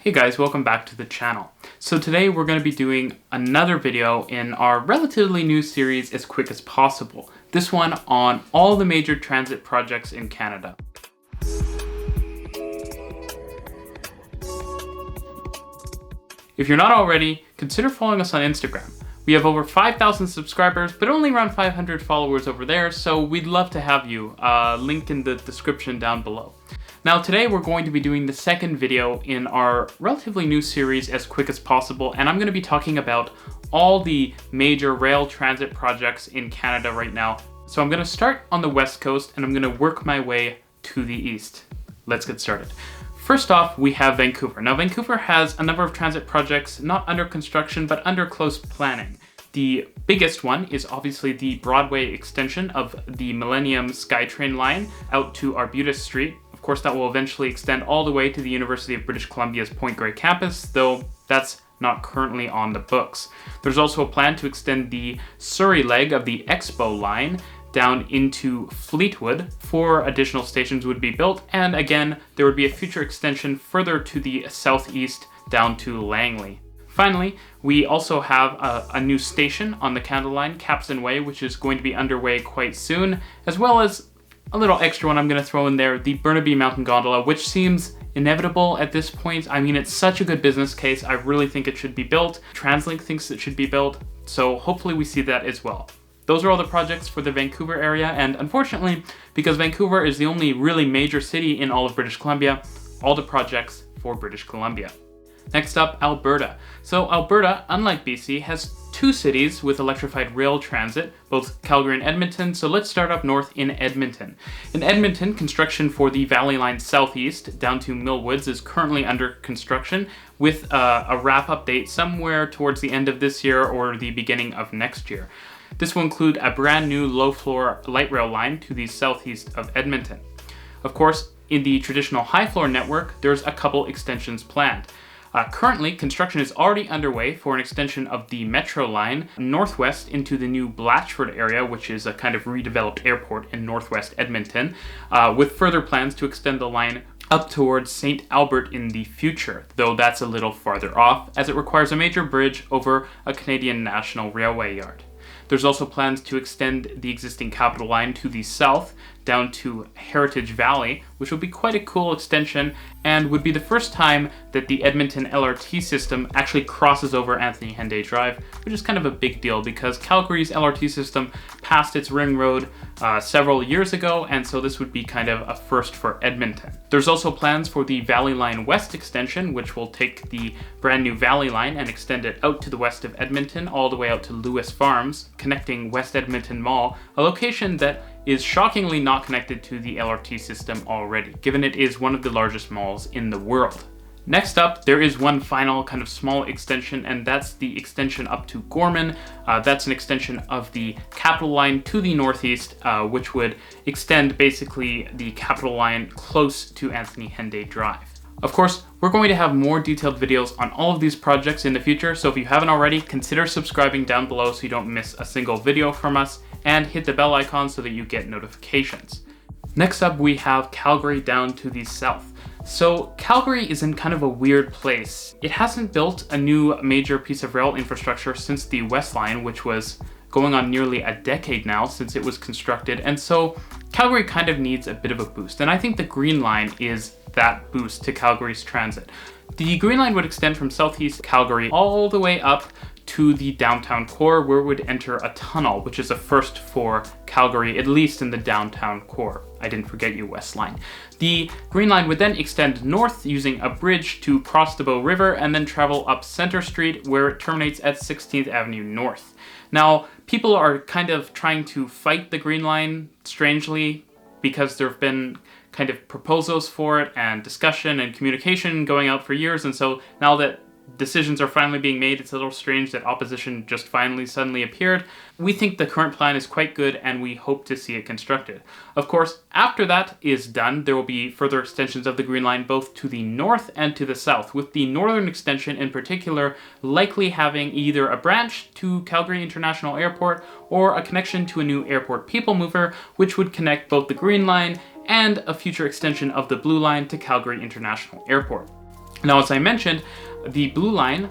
Hey guys, welcome back to the channel. So today we're going to be doing another video in our relatively new series, As Quick as Possible. This one on all the major transit projects in Canada. If you're not already, consider following us on Instagram. We have over 5,000 subscribers, but only around 500 followers over there, so we'd love to have you. Link in the description down below. Now today we're going to be doing the second video in our relatively new series, As Quick as Possible, and I'm going to be talking about all the major rail transit projects in Canada right now. So I'm going to start on the west coast and I'm going to work my way to the east. Let's get started. First off, we have Vancouver. Now Vancouver has a number of transit projects not under construction but under close planning. The biggest one is obviously the Broadway extension of the Millennium SkyTrain line out to Arbutus Street. Of course, that will eventually extend all the way to the University of British Columbia's Point Grey campus, though that's not currently on the books. There's also a plan to extend the Surrey leg of the Expo line down into Fleetwood. 4 additional stations would be built, and again, there would be a future extension further to the southeast down to Langley. Finally, we also have a new station on the Canada Line, Capstan Way, which is going to be underway quite soon, as well as a little extra one I'm going to throw in there, the Burnaby Mountain Gondola, which seems inevitable at this point. I mean, it's such a good business case. I really think it should be built. TransLink thinks it should be built, so hopefully we see that as well. Those are all the projects for the Vancouver area, and unfortunately, because Vancouver is the only really major city in all of British Columbia, all the projects for British Columbia. Next up, Alberta. So Alberta, unlike BC, has 2 cities with electrified rail transit, both Calgary and Edmonton, so let's start up north in Edmonton. In Edmonton, construction for the Valley Line Southeast down to Mill Woods is currently under construction with a wrap-up date somewhere towards the end of this year or the beginning of next year. This will include a brand new low-floor light rail line to the southeast of Edmonton. Of course, in the traditional high-floor network, there's a couple extensions planned. Currently, construction is already underway for an extension of the Metro line northwest into the new Blatchford area, which is a kind of redeveloped airport in northwest Edmonton, with further plans to extend the line up towards St. Albert in the future, though that's a little farther off, as it requires a major bridge over a Canadian National Railway yard. There's also plans to extend the existing Capital Line to the south, down to Heritage Valley, which will be quite a cool extension and would be the first time that the Edmonton LRT system actually crosses over Anthony Henday Drive, which is kind of a big deal because Calgary's LRT system passed its ring road several years ago, and so this would be kind of a first for Edmonton. There's also plans for the Valley Line West extension, which will take the brand new Valley Line and extend it out to the west of Edmonton, all the way out to Lewis Farms, connecting West Edmonton Mall, a location that is shockingly not connected to the LRT system already, given it is one of the largest malls in the world. Next up, there is one final kind of small extension, and that's the extension up to Gorman. That's an extension of the Capital Line to the northeast, which would extend basically the Capital Line close to Anthony Henday Drive. Of course, we're going to have more detailed videos on all of these projects in the future, so if you haven't already, consider subscribing down below so you don't miss a single video from us, and hit the bell icon so that you get notifications. Next up, we have Calgary down to the south. So Calgary is in kind of a weird place. It hasn't built a new major piece of rail infrastructure since the West Line, which was going on nearly a decade now since it was constructed, and so Calgary kind of needs a bit of a boost, and I think the Green Line is that boost to Calgary's transit. The Green Line would extend from southeast Calgary all the way up to the downtown core, where it would enter a tunnel, which is a first for Calgary, at least in the downtown core. I didn't forget you, West Line. The Green Line would then extend north using a bridge to cross the Bow River and then travel up Center Street, where it terminates at 16th Avenue North. Now, people are kind of trying to fight the Green Line, strangely, because there have been kind of proposals for it and discussion and communication going out for years, and so now that decisions are finally being made, it's a little strange that opposition just suddenly appeared. We think the current plan is quite good and we hope to see it constructed. Of course, after that is done, there will be further extensions of the Green Line both to the north and to the south, with the northern extension in particular likely having either a branch to Calgary International Airport or a connection to a new airport people mover, which would connect both the Green Line and a future extension of the Blue Line to Calgary International Airport. Now, as I mentioned, the Blue Line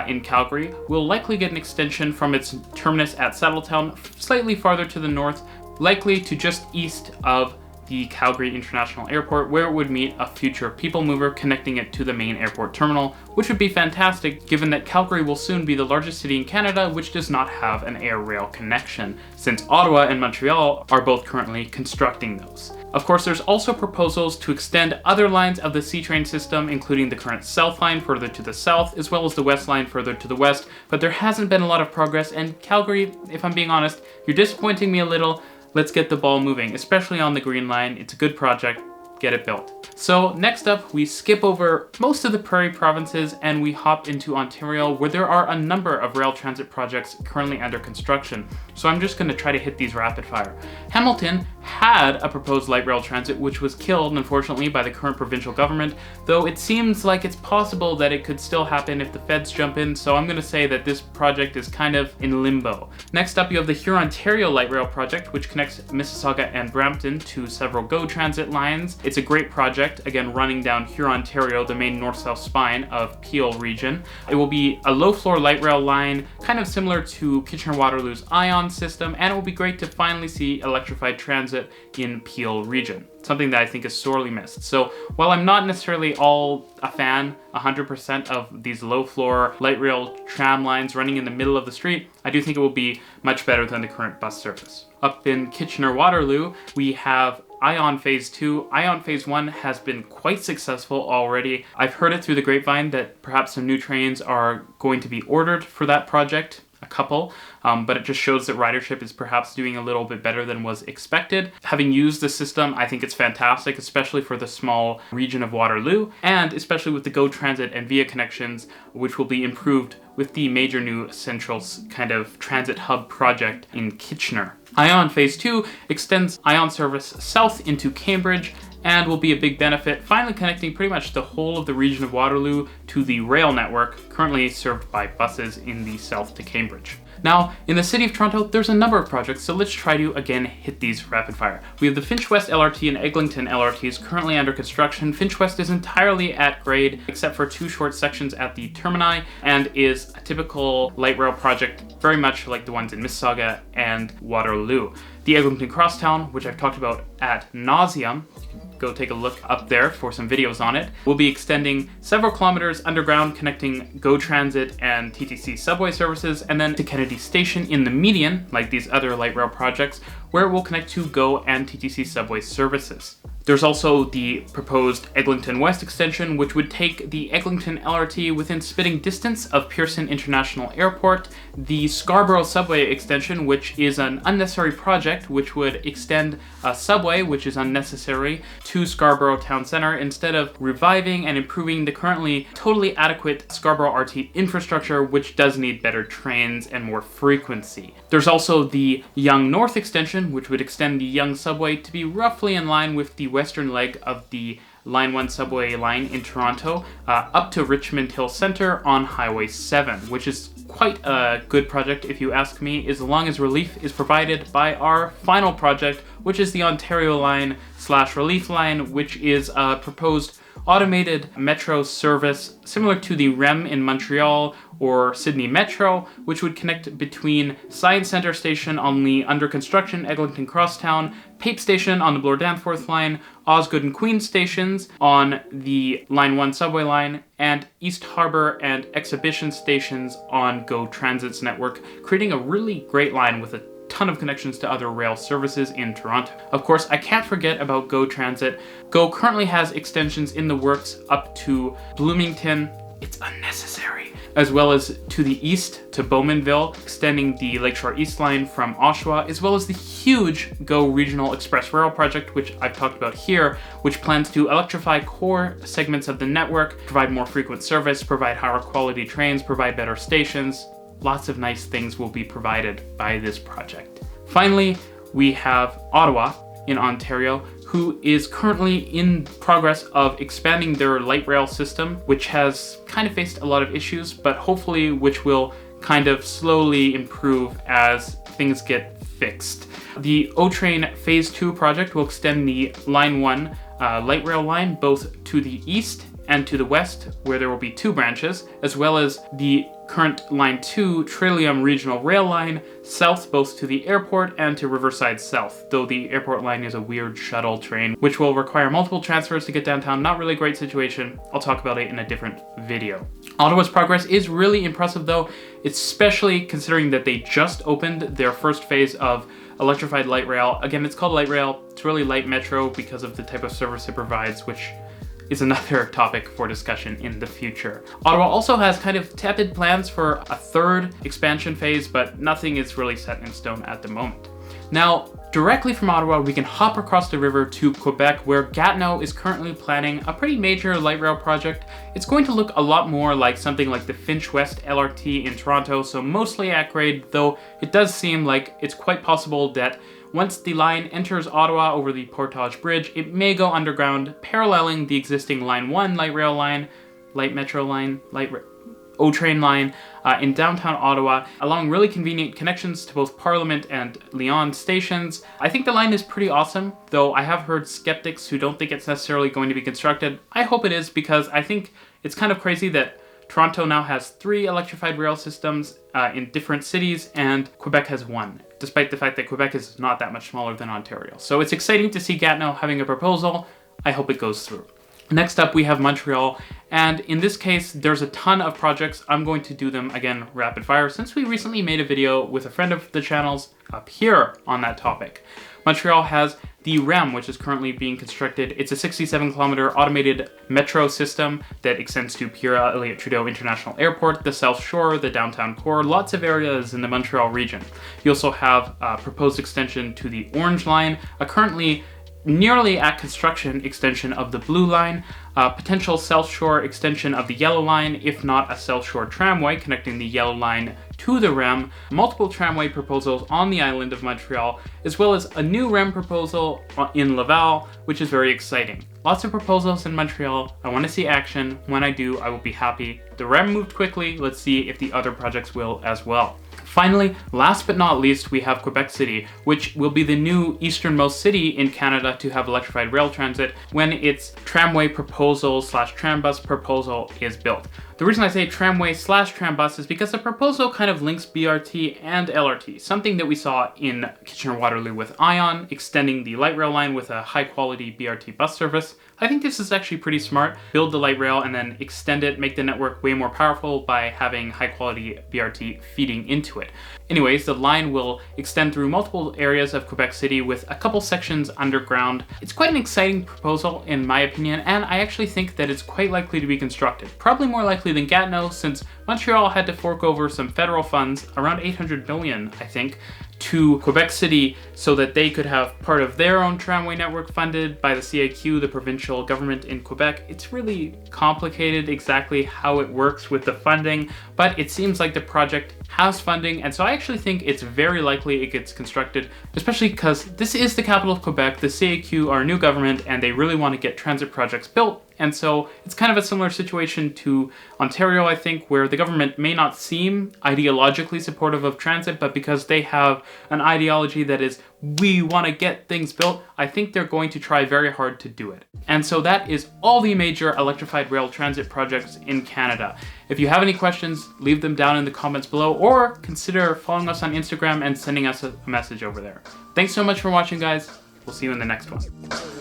in Calgary will likely get an extension from its terminus at Settletown slightly farther to the north, likely to just east of the Calgary International Airport, where it would meet a future people mover connecting it to the main airport terminal, which would be fantastic given that Calgary will soon be the largest city in Canada which does not have an air rail connection, since Ottawa and Montreal are both currently constructing those. Of course, there's also proposals to extend other lines of the C-train system, including the current South Line further to the south, as well as the West Line further to the west, but there hasn't been a lot of progress, and Calgary, if I'm being honest, you're disappointing me a little. Let's get the ball moving, especially on the Green Line. It's a good project. Get it built. So next up, we skip over most of the prairie provinces and we hop into Ontario, where there are a number of rail transit projects currently under construction. So I'm just going to try to hit these rapid fire. Hamilton had a proposed light rail transit which was killed, unfortunately, by the current provincial government, though it seems like it's possible that it could still happen if the feds jump in, so I'm going to say that this project is kind of in limbo. Next up, you have the Hurontario light rail project, which connects Mississauga and Brampton to several GO Transit lines. It's a great project, again running down Hurontario, the main north-south spine of Peel region. It will be a low-floor light rail line, kind of similar to Kitchener-Waterloo's ION system, and it will be great to finally see electrified transit in Peel region, something that I think is sorely missed. So while I'm not necessarily all a fan 100% of these low-floor light rail tram lines running in the middle of the street, I do think it will be much better than the current bus service. Up in Kitchener-Waterloo, we have ION Phase 2. ION Phase 1 has been quite successful already. I've heard it through the grapevine that perhaps some new trains are going to be ordered for that project, a couple, but it just shows that ridership is perhaps doing a little bit better than was expected. Having used the system, I think it's fantastic, especially for the small region of Waterloo, and especially with the GO Transit and VIA connections, which will be improved with the major new central kind of transit hub project in Kitchener. ION Phase 2 extends ION service south into Cambridge and will be a big benefit, finally connecting pretty much the whole of the region of Waterloo to the rail network currently served by buses in the south to Cambridge. Now, in the city of Toronto, there's a number of projects, so let's try to again hit these rapid fire. We have the Finch West LRT and Eglinton LRTs currently under construction. Finch West is entirely at grade, except for two short sections at the termini, and is a typical light rail project, very much like the ones in Mississauga and Waterloo. The Eglinton Crosstown, which I've talked about ad nauseum, go take a look up there for some videos on it. We'll be extending several kilometers underground, connecting GO Transit and TTC subway services, and then to Kennedy Station in the median, like these other light rail projects, where it will connect to GO and TTC subway services. There's also the proposed Eglinton West extension, which would take the Eglinton LRT within spitting distance of Pearson International Airport. The Scarborough subway extension, which is an unnecessary project, which would extend a subway, which is unnecessary, to Scarborough Town Centre instead of reviving and improving the currently totally adequate Scarborough RT infrastructure, which does need better trains and more frequency. There's also the Yonge North extension, which would extend the Yonge subway to be roughly in line with the western leg of the Line 1 subway line in Toronto, up to Richmond Hill Centre on Highway 7, which is quite a good project if you ask me, as long as relief is provided by our final project, which is the Ontario Line / Relief Line, which is a proposed automated metro service similar to the REM in Montreal or Sydney Metro, which would connect between Science Centre Station on the under construction Eglinton Crosstown, Pape Station on the Bloor Danforth line, Osgood and Queen stations on the Line 1 subway line, and East Harbour and Exhibition stations on GO Transit's network, creating a really great line with a ton of connections to other rail services in Toronto. Of course, I can't forget about GO Transit. GO currently has extensions in the works up to Bloomington. It's unnecessary. As well as to the east to Bowmanville, extending the Lakeshore East Line from Oshawa, as well as the huge GO Regional Express Rail project, which I've talked about here, which plans to electrify core segments of the network, provide more frequent service, provide higher quality trains, provide better stations. Lots of nice things will be provided by this project. Finally, we have Ottawa in Ontario, who is currently in progress of expanding their light rail system, which has kind of faced a lot of issues, but hopefully which will kind of slowly improve as things get fixed. The O-Train Phase 2 project will extend the Line 1 light rail line both to the east and to the west, where there will be 2 branches, as well as the current Line 2 Trillium Regional Rail Line south both to the airport and to Riverside South, though the airport line is a weird shuttle train, which will require multiple transfers to get downtown. Not really a great situation. I'll talk about it in a different video. Ottawa's progress is really impressive though, especially considering that they just opened their first phase of electrified light rail. Again, it's called light rail. It's really light metro because of the type of service it provides, which is another topic for discussion in the future. Ottawa also has kind of tepid plans for a 3rd expansion phase, but nothing is really set in stone at the moment. Now, directly from Ottawa, we can hop across the river to Quebec, where Gatineau is currently planning a pretty major light rail project. It's going to look a lot more like something like the Finch West LRT in Toronto, so mostly at grade, though it does seem like it's quite possible that once the line enters Ottawa over the Portage Bridge, it may go underground, paralleling the existing Line 1 light rail line, light metro line, O-train line in downtown Ottawa, along really convenient connections to both Parliament and Lyon stations. I think the line is pretty awesome, though I have heard skeptics who don't think it's necessarily going to be constructed. I hope it is, because I think it's kind of crazy that Toronto now has 3 electrified rail systems in different cities, and Quebec has 1, despite the fact that Quebec is not that much smaller than Ontario. So it's exciting to see Gatineau having a proposal. I hope it goes through. Next up, we have Montreal, and in this case, there's a ton of projects. I'm going to do them, again, rapid fire, since we recently made a video with a friend of the channel's up here on that topic. Montreal has the REM, which is currently being constructed. It's a 67-kilometer automated metro system that extends to Pierre Elliott Trudeau International Airport, the South Shore, the downtown core, lots of areas in the Montreal region. You also have a proposed extension to the Orange Line, a currently nearly at construction extension of the Blue Line, a potential South Shore extension of the Yellow Line, if not a South Shore tramway connecting the Yellow Line to the REM, multiple tramway proposals on the island of Montreal, as well as a new REM proposal in Laval, which is very exciting. Lots of proposals in Montreal. I want to see action. When I do, I will be happy. The REM moved quickly. Let's see if the other projects will as well. Finally, last but not least, we have Quebec City, which will be the new easternmost city in Canada to have electrified rail transit when its tramway proposal slash trambus proposal is built. The reason I say tramway slash trambus is because the proposal kind of links BRT and LRT, something that we saw in Kitchener-Waterloo with ION, extending the light rail line with a high quality BRT bus service. I think this is actually pretty smart. Build the light rail and then extend it, make the network way more powerful by having high quality BRT feeding into it. Anyways, the line will extend through multiple areas of Quebec City with a couple sections underground. It's quite an exciting proposal in my opinion, and I actually think that it's quite likely to be constructed. Probably more likely than Gatineau, since Montreal had to fork over some federal funds, around 800 million, I think, to Quebec City so that they could have part of their own tramway network funded by the CAQ, the provincial government in Quebec. It's really complicated exactly how it works with the funding, but it seems like the project has funding, and so I actually think it's very likely it gets constructed, especially because this is the capital of Quebec. The CAQ are a new government and they really want to get transit projects built. And so it's kind of a similar situation to Ontario, I think, where the government may not seem ideologically supportive of transit, but because they have an ideology that is, we want to get things built, I think they're going to try very hard to do it. And so that is all the major electrified rail transit projects in Canada. If you have any questions, leave them down in the comments below, or consider following us on Instagram and sending us a message over there. Thanks so much for watching, guys. We'll see you in the next one.